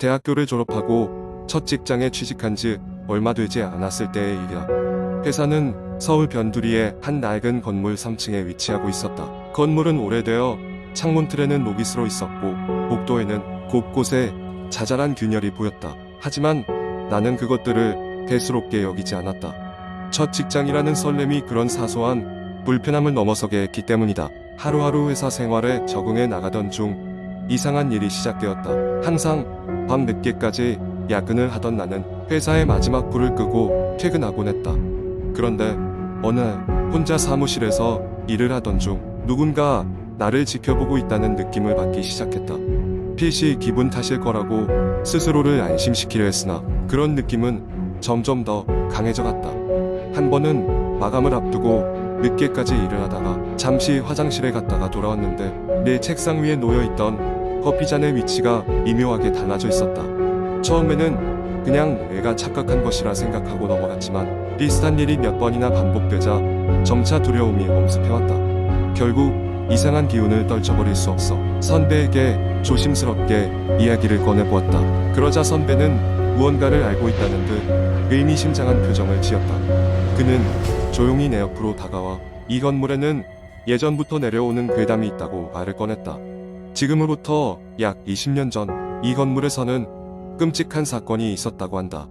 대학교를 졸업하고 첫 직장에 취직한 지 얼마 되지 않았을 때의 일이야. 회사는 서울 변두리의 한 낡은 건물 3층에 위치하고 있었다. 건물은 오래되어 창문 틀에는 녹이 슬어 있었고 복도에는 곳곳에 자잘한 균열이 보였다. 하지만 나는 그것들을 대수롭게 여기지 않았다. 첫 직장이라는 설렘이 그런 사소한 불편함을 넘어서게 했기 때문이다. 하루하루 회사 생활에 적응해 나가던 중 이상한 일이 시작되었다. 항상 밤 늦게까지 야근을 하던 나는 회사의 마지막 불을 끄고 퇴근하곤 했다. 그런데 어느 날 혼자 사무실에서 일을 하던 중 누군가 나를 지켜보고 있다는 느낌을 받기 시작했다. 필시 기분 탓일 거라고 스스로를 안심시키려 했으나 그런 느낌은 점점 더 강해져 갔다. 한 번은 마감을 앞두고 늦게까지 일을 하다가 잠시 화장실에 갔다가 돌아왔는데 내 책상 위에 놓여있던 커피잔의 위치가 미묘하게 달라져 있었다. 처음에는 그냥 내가 착각한 것이라 생각하고 넘어갔지만 비슷한 일이 몇 번이나 반복되자 점차 두려움이 엄습해왔다. 결국 이상한 기운을 떨쳐버릴 수 없어 선배에게 조심스럽게 이야기를 꺼내보았다. 그러자 선배는 무언가를 알고 있다는 듯 의미심장한 표정을 지었다. 그는 조용히 내 옆으로 다가와 이 건물에는 예전부터 내려오는 괴담이 있다고 말을 꺼냈다. 지금으로부터 약 20년 전 이 건물에서는 끔찍한 사건이 있었다고 한다.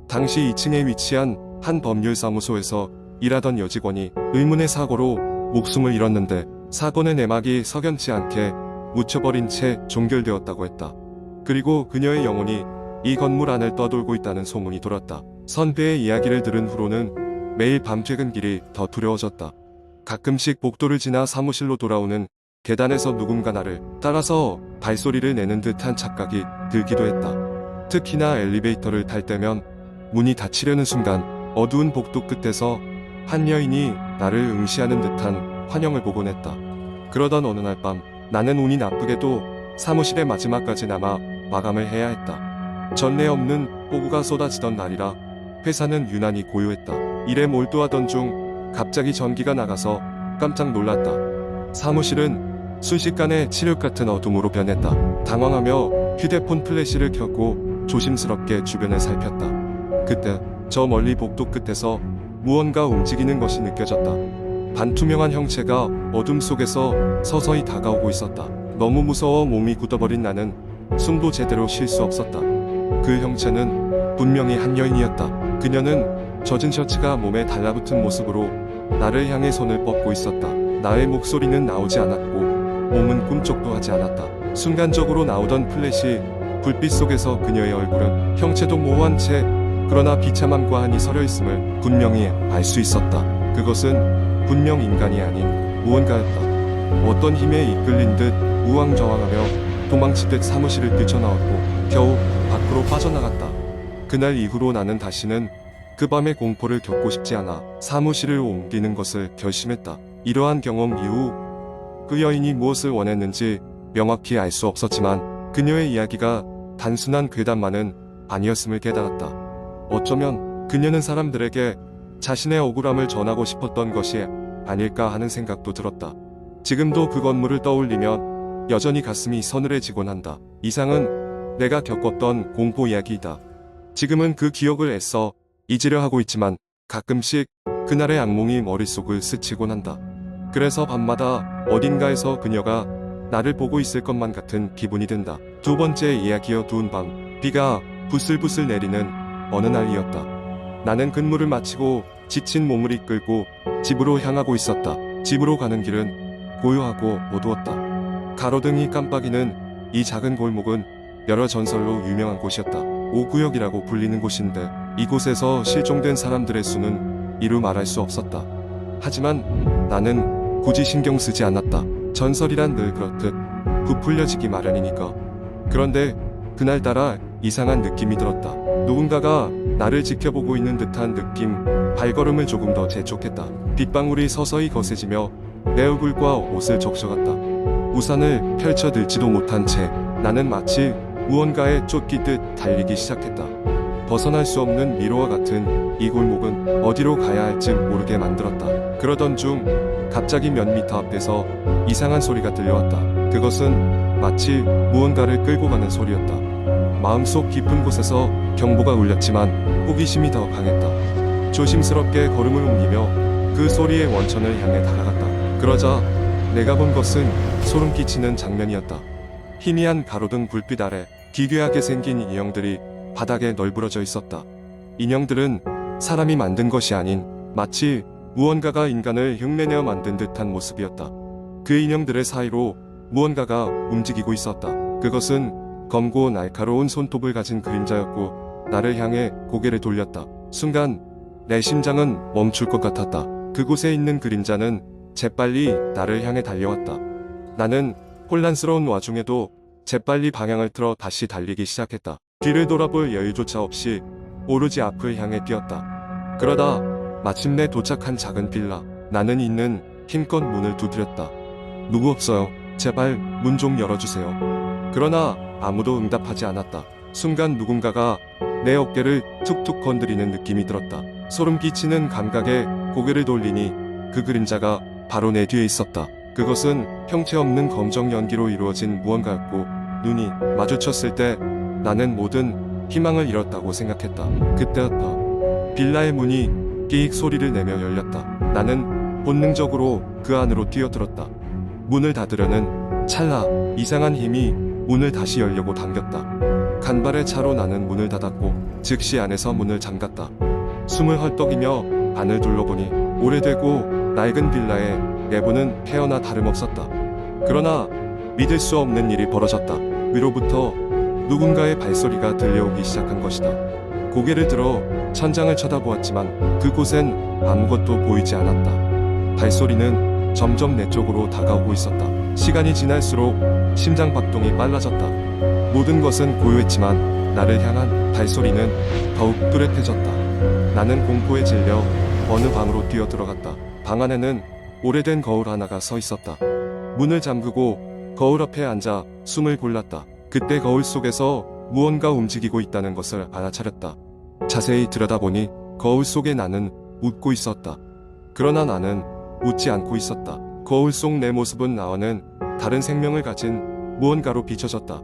당시 2층에 위치한 한 법률사무소에서 일하던 여직원이 의문의 사고로 목숨을 잃었는데 사건의 내막이 석연치 않게 묻혀버린 채 종결되었다고 했다. 그리고 그녀의 영혼이 이 건물 안을 떠돌고 있다는 소문이 돌았다. 선배의 이야기를 들은 후로는 매일 밤 퇴근길이 더 두려워졌다. 가끔씩 복도를 지나 사무실로 돌아오는 계단에서 누군가 나를 따라서 발소리를 내는 듯한 착각이 들기도 했다. 특히나 엘리베이터를 탈 때면 문이 닫히려는 순간 어두운 복도 끝에서 한 여인이 나를 응시하는 듯한 환영을 보곤 했다. 그러던 어느 날 밤 나는 운이 나쁘게도 사무실의 마지막까지 남아 마감을 해야 했다. 전례 없는 폭우가 쏟아지던 날이라 회사는 유난히 고요했다. 일에 몰두하던 중 갑자기 전기가 나가서 깜짝 놀랐다. 사무실은 순식간에 칠흑 같은 어둠으로 변했다. 당황하며 휴대폰 플래시를 켜고 조심스럽게 주변을 살폈다. 그때 저 멀리 복도 끝에서 무언가 움직이는 것이 느껴졌다. 반투명한 형체가 어둠 속에서 서서히 다가오고 있었다. 너무 무서워 몸이 굳어버린 나는 숨도 제대로 쉴 수 없었다. 그 형체는 분명히 한 여인이었다. 그녀는 젖은 셔츠가 몸에 달라붙은 모습으로 나를 향해 손을 뻗고 있었다. 나의 목소리는 나오지 않았고 몸은 꿈쩍도 하지 않았다. 순간적으로 나오던 플래시 불빛 속에서 그녀의 얼굴은 형체도 모호한 채 그러나 비참함과 한이 서려 있음을 분명히 알 수 있었다. 그것은 분명 인간이 아닌 무언가였다. 어떤 힘에 이끌린 듯 우왕좌왕하며 도망치듯 사무실을 뛰쳐나왔고 겨우 밖으로 빠져나갔다. 그날 이후로 나는 다시는 그 밤의 공포를 겪고 싶지 않아 사무실을 옮기는 것을 결심했다. 이러한 경험 이후 그 여인이 무엇을 원했는지 명확히 알 수 없었지만 그녀의 이야기가 단순한 괴담만은 아니었음을 깨달았다. 어쩌면 그녀는 사람들에게 자신의 억울함을 전하고 싶었던 것이 아닐까 하는 생각도 들었다. 지금도 그 건물을 떠올리면 여전히 가슴이 서늘해지곤 한다. 이상은 내가 겪었던 공포 이야기이다. 지금은 그 기억을 애써 잊으려 하고 있지만 가끔씩 그날의 악몽이 머릿속을 스치곤 한다. 그래서 밤마다 어딘가에서 그녀가 나를 보고 있을 것만 같은 기분이 든다. 두 번째 이야기여 두운 밤 비가 부슬부슬 내리는 어느 날이었다. 나는 근무를 마치고 지친 몸을 이끌고 집으로 향하고 있었다. 집으로 가는 길은 고요하고 어두웠다. 가로등이 깜빡이는 이 작은 골목은 여러 전설로 유명한 곳이었다. 오구역이라고 불리는 곳인데 이곳에서 실종된 사람들의 수는 이루 말할 수 없었다. 하지만 나는 굳이 신경 쓰지 않았다. 전설이란 늘 그렇듯 부풀려지기 마련이니까. 그런데 그날따라 이상한 느낌이 들었다. 누군가가 나를 지켜보고 있는 듯한 느낌. 발걸음을 조금 더 재촉했다. 빗방울이 서서히 거세지며 내 얼굴과 옷을 적셔갔다. 우산을 펼쳐 들지도 못한 채 나는 마치 무언가에 쫓기듯 달리기 시작했다. 벗어날 수 없는 미로와 같은 이 골목은 어디로 가야 할지 모르게 만들었다. 그러던 중 갑자기 몇 미터 앞에서 이상한 소리가 들려왔다. 그것은 마치 무언가를 끌고 가는 소리였다. 마음속 깊은 곳에서 경보가 울렸지만 호기심이 더 강했다. 조심스럽게 걸음을 옮기며 그 소리의 원천을 향해 다가갔다. 그러자 내가 본 것은 소름 끼치는 장면이었다. 희미한 가로등 불빛 아래 기괴하게 생긴 인형들이 바닥에 널브러져 있었다. 인형들은 사람이 만든 것이 아닌 마치 무언가가 인간을 흉내내어 만든 듯한 모습이었다. 그 인형들의 사이로 무언가가 움직이고 있었다. 그것은 검고 날카로운 손톱을 가진 그림자였고 나를 향해 고개를 돌렸다. 순간 내 심장은 멈출 것 같았다. 그곳에 있는 그림자는 재빨리 나를 향해 달려왔다. 나는 혼란스러운 와중에도 재빨리 방향을 틀어 다시 달리기 시작했다. 뒤를 돌아볼 여유조차 없이 오로지 앞을 향해 뛰었다. 그러다 마침내 도착한 작은 빌라. 나는 있는 힘껏 문을 두드렸다. 누구 없어요. 제발 문 좀 열어주세요. 그러나 아무도 응답하지 않았다. 순간 누군가가 내 어깨를 툭툭 건드리는 느낌이 들었다. 소름 끼치는 감각에 고개를 돌리니 그 그림자가 바로 내 뒤에 있었다. 그것은 형체 없는 검정 연기로 이루어진 무언가였고 눈이 마주쳤을 때 나는 모든 희망을 잃었다고 생각했다. 그때였다. 빌라의 문이 끼익 소리를 내며 열렸다. 나는 본능적으로 그 안으로 뛰어들었다. 문을 닫으려는 찰나 이상한 힘이 문을 다시 열려고 당겼다. 간발의 차로 나는 문을 닫았고 즉시 안에서 문을 잠갔다. 숨을 헐떡이며 안을 둘러보니 오래되고 낡은 빌라의 내부는 폐허나 다름없었다. 그러나 믿을 수 없는 일이 벌어졌다. 위로부터 누군가의 발소리가 들려오기 시작한 것이다. 고개를 들어 천장을 쳐다보았지만 그곳엔 아무것도 보이지 않았다. 발소리는 점점 내 쪽으로 다가오고 있었다. 시간이 지날수록 심장 박동이 빨라졌다. 모든 것은 고요했지만 나를 향한 발소리는 더욱 뚜렷해졌다. 나는 공포에 질려 어느 방으로 뛰어들어갔다. 방 안에는 오래된 거울 하나가 서 있었다. 문을 잠그고 거울 앞에 앉아 숨을 골랐다. 그때 거울 속에서 무언가 움직이고 있다는 것을 알아차렸다. 자세히 들여다보니 거울 속에 나는 웃고 있었다. 그러나 나는 웃지 않고 있었다. 거울 속 내 모습은 나와는 다른 생명을 가진 무언가로 비춰졌다.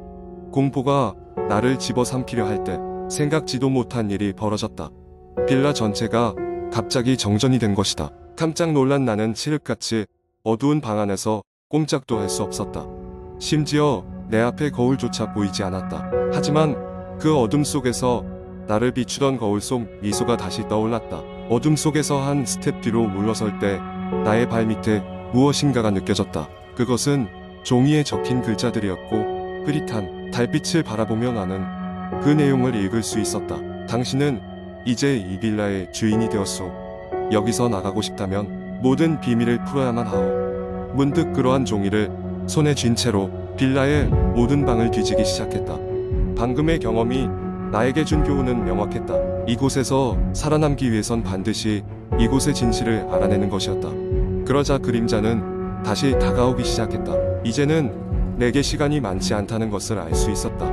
공포가 나를 집어삼키려 할 때 생각지도 못한 일이 벌어졌다. 빌라 전체가 갑자기 정전이 된 것이다. 깜짝 놀란 나는 칠흑같이 어두운 방 안에서 꼼짝도 할 수 없었다. 심지어 내 앞에 거울조차 보이지 않았다. 하지만 그 어둠 속에서 나를 비추던 거울 속 미소가 다시 떠올랐다. 어둠 속에서 한 스텝 뒤로 물러설 때 나의 발밑에 무엇인가가 느껴졌다. 그것은 종이에 적힌 글자들이었고 흐릿한 달빛을 바라보며 나는 그 내용을 읽을 수 있었다. 당신은 이제 이 빌라의 주인이 되었소. 여기서 나가고 싶다면 모든 비밀을 풀어야만 하오. 문득 그러한 종이를 손에 쥔 채로 빌라의 모든 방을 뒤지기 시작했다. 방금의 경험이 나에게 준 교훈은 명확했다. 이곳에서 살아남기 위해선 반드시 이곳의 진실을 알아내는 것이었다. 그러자 그림자는 다시 다가오기 시작했다. 이제는 내게 시간이 많지 않다는 것을 알 수 있었다.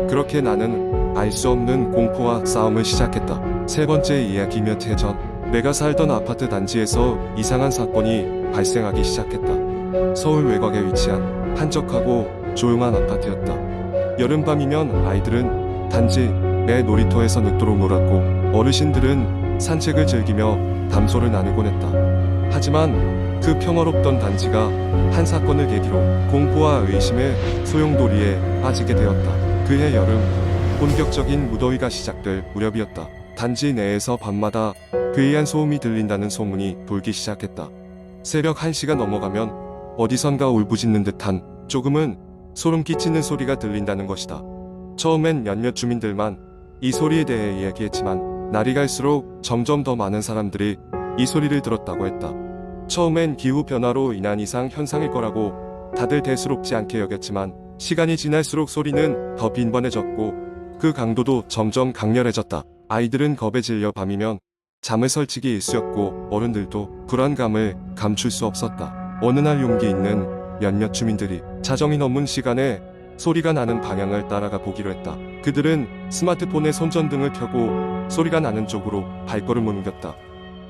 그렇게 나는 알 수 없는 공포와 싸움을 시작했다. 세 번째 이야기 몇 해 전, 내가 살던 아파트 단지에서 이상한 사건이 발생하기 시작했다. 서울 외곽에 위치한 한적하고 조용한 아파트였다. 여름밤이면 아이들은 단지 내 놀이터에서 늦도록 놀았고 어르신들은 산책을 즐기며 담소를 나누곤 했다. 하지만 그 평화롭던 단지가 한 사건을 계기로 공포와 의심의 소용돌이에 빠지게 되었다. 그해 여름, 본격적인 무더위가 시작될 무렵이었다. 단지 내에서 밤마다 괴이한 소음이 들린다는 소문이 돌기 시작했다. 새벽 1시가 넘어가면 어디선가 울부짖는 듯한 조금은 소름 끼치는 소리가 들린다는 것이다. 처음엔 몇몇 주민들만 이 소리에 대해 이야기했지만 날이 갈수록 점점 더 많은 사람들이 이 소리를 들었다고 했다. 처음엔 기후변화로 인한 이상 현상일 거라고 다들 대수롭지 않게 여겼지만 시간이 지날수록 소리는 더 빈번해졌고 그 강도도 점점 강렬해졌다. 아이들은 겁에 질려 밤이면 잠을 설치기 일쑤였고 어른들도 불안감을 감출 수 없었다. 어느 날 용기 있는 몇몇 주민들이 자정이 넘은 시간에 소리가 나는 방향을 따라가 보기로 했다. 그들은 스마트폰에 손전등을 켜고 소리가 나는 쪽으로 발걸음을 옮겼다.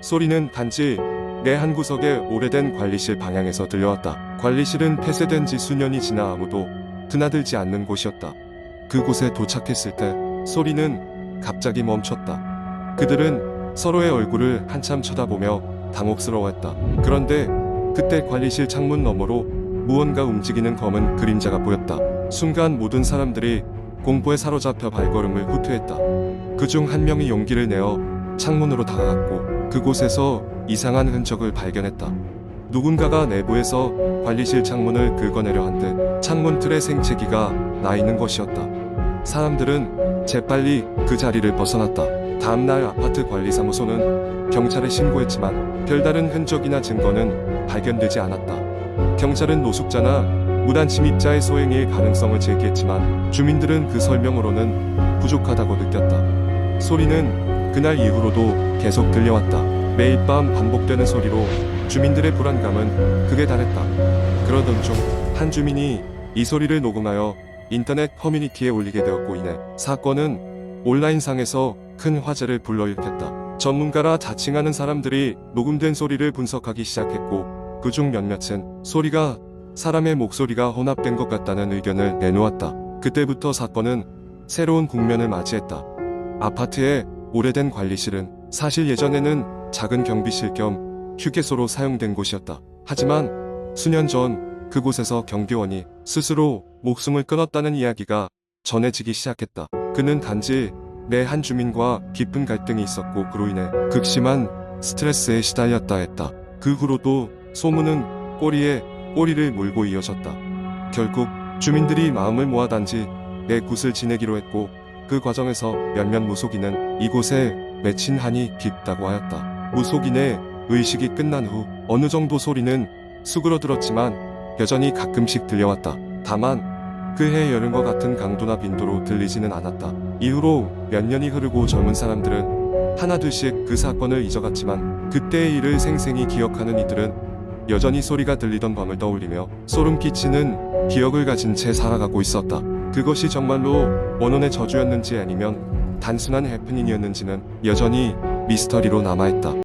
소리는 단지 내 한 구석의 오래된 관리실 방향에서 들려왔다. 관리실은 폐쇄된 지 수년이 지나 아무도 드나들지 않는 곳이었다. 그곳에 도착했을 때 소리는 갑자기 멈췄다. 그들은 서로의 얼굴을 한참 쳐다보며 당혹스러워했다. 그런데 그때 관리실 창문 너머로 무언가 움직이는 검은 그림자가 보였다. 순간 모든 사람들이 공포에 사로잡혀 발걸음을 후퇴했다. 그중 한 명이 용기를 내어 창문으로 다가갔고 그곳에서 이상한 흔적을 발견했다. 누군가가 내부에서 관리실 창문을 긁어내려 한 듯 창문 틀에 생채기가 나 있는 것이었다. 사람들은 재빨리 그 자리를 벗어났다. 다음날 아파트 관리사무소는 경찰에 신고했지만 별다른 흔적이나 증거는 발견되지 않았다. 경찰은 노숙자나 무단 침입자의 소행일 가능성을 제기했지만 주민들은 그 설명으로는 부족하다고 느꼈다. 소리는 그날 이후로도 계속 들려왔다. 매일 밤 반복되는 소리로 주민들의 불안감은 극에 달했다. 그러던 중 한 주민이 이 소리를 녹음하여 인터넷 커뮤니티에 올리게 되었고 이내 사건은 온라인상에서 큰 화제를 불러일으켰다. 전문가라 자칭하는 사람들이 녹음된 소리를 분석하기 시작했고 그중 몇몇은 소리가 사람의 목소리가 혼합된 것 같다는 의견을 내놓았다. 그때부터 사건은 새로운 국면을 맞이했다. 아파트의 오래된 관리실은 사실 예전에는 작은 경비실 겸 휴게소로 사용된 곳이었다. 하지만 수년 전 그곳에서 경비원이 스스로 목숨을 끊었다는 이야기가 전해지기 시작했다. 그는 단지 내 한 주민과 깊은 갈등이 있었고 그로 인해 극심한 스트레스에 시달렸다 했다. 그 후로도 소문은 꼬리에 꼬리를 물고 이어졌다. 결국 주민들이 마음을 모아 단지 내 굿을 지내기로 했고 그 과정에서 몇몇 무속인은 이곳에 맺힌 한이 깊다고 하였다. 무속인의 의식이 끝난 후 어느 정도 소리는 수그러들었지만 여전히 가끔씩 들려왔다. 다만 그해 여름과 같은 강도나 빈도로 들리지는 않았다. 이후로 몇 년이 흐르고 젊은 사람들은 하나둘씩 그 사건을 잊어갔지만 그때의 일을 생생히 기억하는 이들은 여전히 소리가 들리던 밤을 떠올리며 소름 끼치는 기억을 가진 채 살아가고 있었다. 그것이 정말로 원혼의 저주였는지 아니면 단순한 해프닝이었는지는 여전히 미스터리로 남아있다.